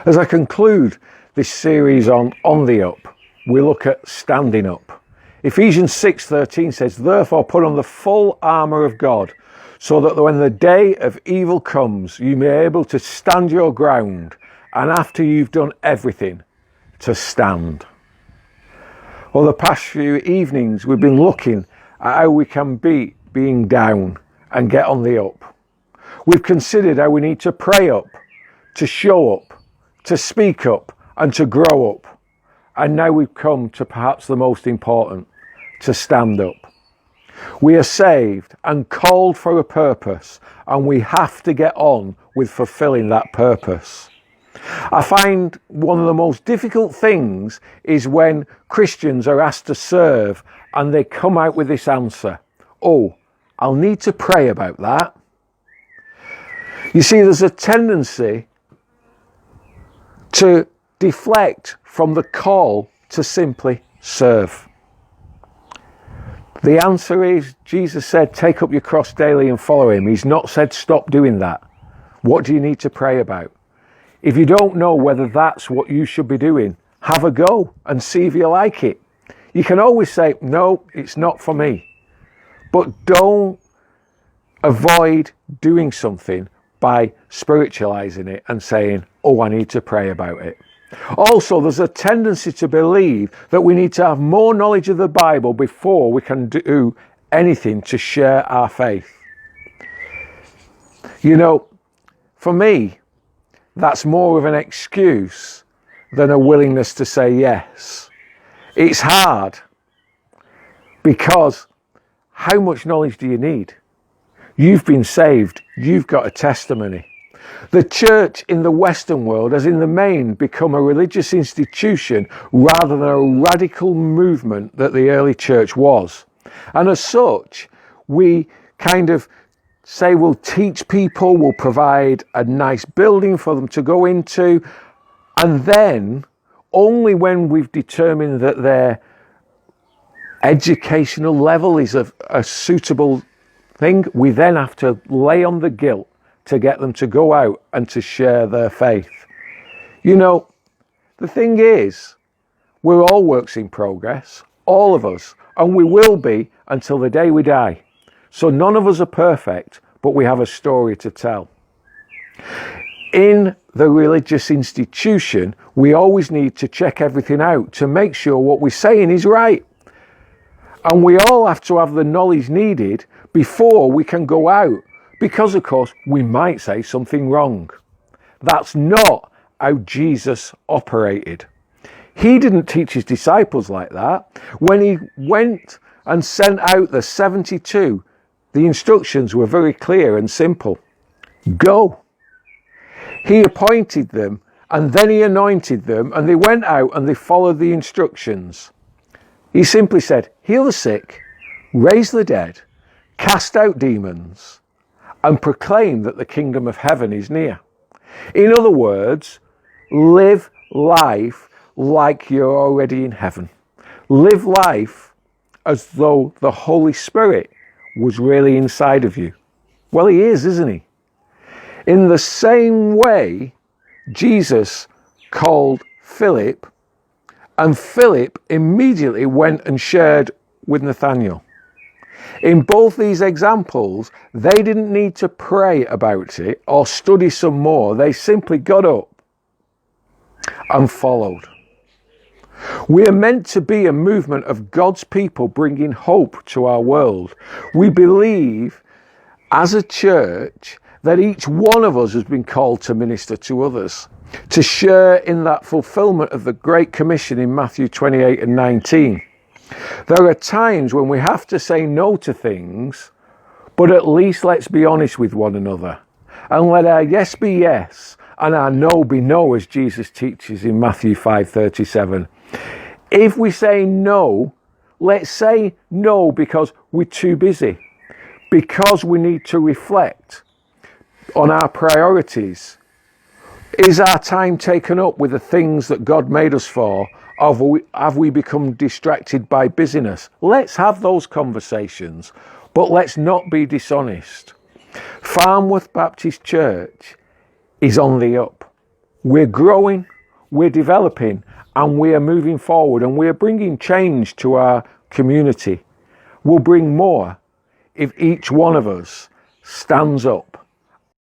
As I conclude this series on the up, we look at standing up. Ephesians 6:13 says, "Therefore put on the full armour of God, so that when the day of evil comes, you may be able to stand your ground, and after you've done everything, to stand." Well, the past few evenings we've been looking at how we can beat being down and get on the up. We've considered how we need to pray up, to show up, to speak up, and to grow up. And now we've come to perhaps the most important, to stand up. We are saved and called for a purpose, and we have to get on with fulfilling that purpose. I find one of the most difficult things is when Christians are asked to serve and they come out with this answer, "Oh, I'll need to pray about that." You see, there's a tendency to deflect from the call to simply serve. The answer is, Jesus said, take up your cross daily and follow him. He's not said stop doing that. What do you need to pray about? If you don't know whether that's what you should be doing, have a go and see if you like it. You can always say, no, it's not for me. But don't avoid doing something by spiritualizing it and saying, oh, I need to pray about it. Also, there's a tendency to believe that we need to have more knowledge of the Bible before we can do anything to share our faith. You know, for me, that's more of an excuse than a willingness to say yes. It's hard because how much knowledge do you need? You've been saved. You've got a testimony. The church in the Western world has in the main become a religious institution rather than a radical movement that the early church was. And as such, we kind of say we'll teach people, we'll provide a nice building for them to go into, and then only when we've determined that their educational level is a suitable thing, we then have to lay on the guilt to get them to go out and to share their faith. You know, the thing is, we're all works in progress, all of us, and we will be until the day we die. So none of us are perfect, but we have a story to tell. In the religious institution, we always need to check everything out to make sure what we're saying is right. And we all have to have the knowledge needed before we can go out, because of course we might say something wrong. That's not how Jesus operated. He didn't teach his disciples like that. When he went and sent out the 72, the instructions were very clear and simple. Go. He appointed them and then he anointed them, and they went out and they followed the instructions. He simply said, heal the sick, raise the dead, cast out demons, and proclaim that the kingdom of heaven is near. In other words, live life like you're already in heaven. Live life as though the Holy Spirit was really inside of you. Well, he is, isn't he? In the same way, Jesus called Philip, and Philip immediately went and shared with Nathanael. In both these examples, they didn't need to pray about it or study some more. They simply got up and followed. We are meant to be a movement of God's people bringing hope to our world. We believe as a church that each one of us has been called to minister to others, to share in that fulfillment of the Great Commission in Matthew 28 and 19. There are times when we have to say no to things, but at least let's be honest with one another and let our yes be yes and our no be no, as Jesus teaches in Matthew 5:37. If we say no, let's say no because we're too busy, because we need to reflect on our priorities. Is our time taken up with the things that God made us for? Have we become distracted by busyness? Let's have those conversations, but let's not be dishonest. Farnworth Baptist Church is on the up. we're growing, we're developing, and we are moving forward, and we are bringing change to our community. We'll bring more if each one of us stands up